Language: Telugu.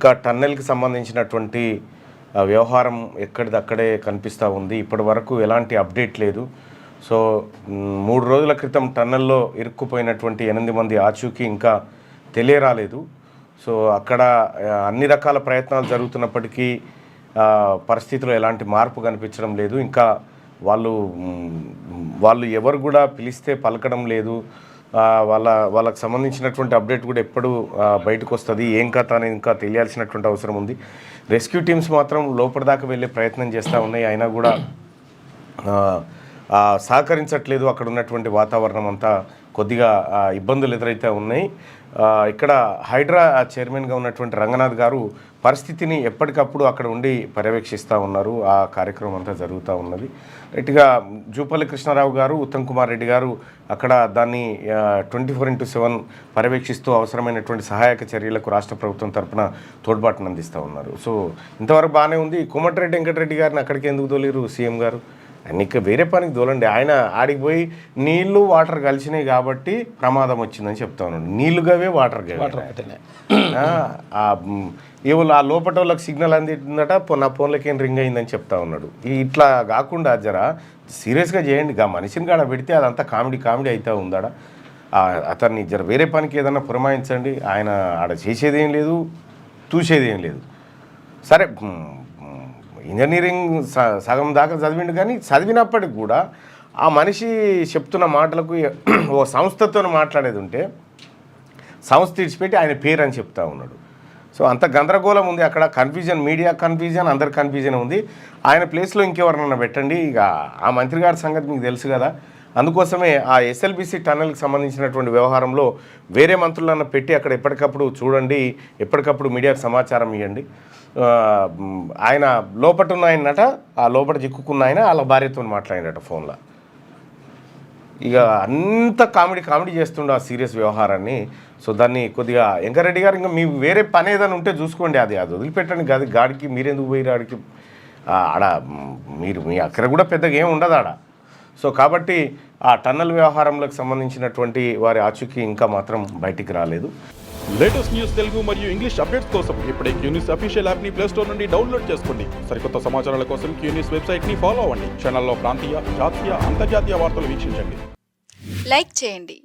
ఇంకా టన్నెల్కి సంబంధించినటువంటి వ్యవహారం ఎక్కడిదక్కడే కనిపిస్తూ ఉంది. ఇప్పటి వరకు ఎలాంటి అప్డేట్ లేదు. సో 3 రోజుల క్రితం టన్నెల్లో ఇరుక్కుపోయినటువంటి 8 మంది ఆచూకీ ఇంకా తెలియరాలేదు. సో అక్కడ అన్ని రకాల ప్రయత్నాలు జరుగుతున్నప్పటికీ పరిస్థితిలో ఎలాంటి మార్పు కనిపించడం లేదు. ఇంకా వాళ్ళు ఎవరు కూడా పిలిస్తే పలకడం లేదు. వాళ్ళకి సంబంధించినటువంటి అప్డేట్ కూడా ఎప్పుడు బయటకు వస్తుంది, ఏం కథ అనేది ఇంకా తెలియాల్సినటువంటి అవసరం ఉంది. రెస్క్యూ టీమ్స్ మాత్రం లోపలిదాకా వెళ్ళే ప్రయత్నం చేస్తూ ఉన్నాయి. అయినా కూడా సహకరించట్లేదు. అక్కడ ఉన్నటువంటి వాతావరణం అంతా కొద్దిగా ఇబ్బందులు ఎదురైతే ఉన్నాయి. ఇక్కడ హైడ్రా చైర్మన్గా ఉన్నటువంటి రంగనాథ్ గారు పరిస్థితిని ఎప్పటికప్పుడు అక్కడ ఉండి పర్యవేక్షిస్తూ ఉన్నారు. ఆ కార్యక్రమం అంతా జరుగుతూ ఉన్నది. రైట్గా జూపల్లి కృష్ణారావు గారు, ఉత్తమ్ కుమార్ రెడ్డి గారు అక్కడ దాన్ని 24/7 పర్యవేక్షిస్తూ అవసరమైనటువంటి సహాయక చర్యలకు రాష్ట్ర ప్రభుత్వం తరఫున తోడ్పాటును అందిస్తూ ఉన్నారు. సో ఇంతవరకు బాగానే ఉంది. కోమటిరెడ్డి వెంకటరెడ్డి గారిని అక్కడికి ఎందుకు తోలిరు సీఎం గారు? నీకు వేరే పనికి తోలండి. ఆయన ఆడికి పోయి నీళ్లు వాటర్ కలిసినాయి కాబట్టి ప్రమాదం వచ్చిందని చెప్తా ఉన్నాడు. నీళ్లుగావే వాటర్ ఏవో ఆ లోపల వాళ్ళకి సిగ్నల్ అందిందట, నా ఫోన్లకి ఏం రింగ్ అయిందని చెప్తా ఉన్నాడు. ఇట్లా కాకుండా జరా సీరియస్గా చేయండి. మనిషిని కాడ పెడితే అదంతా కామెడీ అవుతూ ఉందాడ. అతన్ని జర వేరే పనికి ఏదన్నా పురమాయించండి. ఆయన ఆడ చేసేదేం లేదు, చూసేదేం లేదు. సరే ఇంజనీరింగ్ సగం దాకా చదివిండు, కానీ చదివినప్పటికి కూడా ఆ మనిషి చెప్తున్న మాటలకు ఓ సంస్థతో మాట్లాడేది ఉంటే సంస్థ ఇడిచిపెట్టి ఆయన పేరు అని చెప్తా ఉన్నాడు. సో అంత గందరగోళం ఉంది అక్కడ. కన్ఫ్యూజన్, మీడియా కన్ఫ్యూజన్, అందరి కన్ఫ్యూజన్ ఉంది. ఆయన ప్లేస్లో ఇంకెవరన్నా పెట్టండి. ఇక ఆ మంత్రి గారి సంగతి మీకు తెలుసు కదా. అందుకోసమే ఆ ఎస్ఎల్బిసి టన్నెల్కి సంబంధించినటువంటి వ్యవహారంలో వేరే మంత్రులను పెట్టి అక్కడ ఎప్పటికప్పుడు చూడండి, ఎప్పటికప్పుడు మీడియాకు సమాచారం ఇవ్వండి. ఆయన లోపట ఉన్న ఆయనట, ఆ లోపల చిక్కుకున్న ఆయన వాళ్ళ భార్యతో మాట్లాడినట ఫోన్లో. ఇక అంత కామెడీ చేస్తుండే ఆ సీరియస్ వ్యవహారాన్ని. సో దాన్ని కొద్దిగా వెంకరెడ్డి గారు ఇంకా మీ వేరే పని ఏదైనా ఉంటే చూసుకోండి, అది వదిలిపెట్టండి. కాదు గాడికి మీరెందుకు పోయి ఆడికి ఆడ మీ అక్కడ కూడా పెద్దగా ఏమి ఉండదు ఆడ. సో కాబట్టి ఆ టన్నెల్ వ్యవహారంలోకి సంబంధించినటువంటి వారి ఆచూకీ ఇంకా మాత్రం బయటికి రాలేదు. లేటెస్ట్ న్యూస్ తెలుగు మరియు ఇంగ్లీష్ అప్డేట్స్ కోసం ఇప్పుడే క్యూన్యూస్ అఫీషియల్ యాప్ని ప్లే స్టోర్ నుండి డౌన్లోడ్ చేసుకోండి. సరికొత్త సమాచారాల కోసం క్యూన్యూస్ వెబ్సైట్ని ఫాలో అవ్వండి. ఛానల్లో ప్రాంతీయ, జాతీయ, అంతర్జాతీయ వార్తలు వీక్షించండి. లైక్ చేయండి.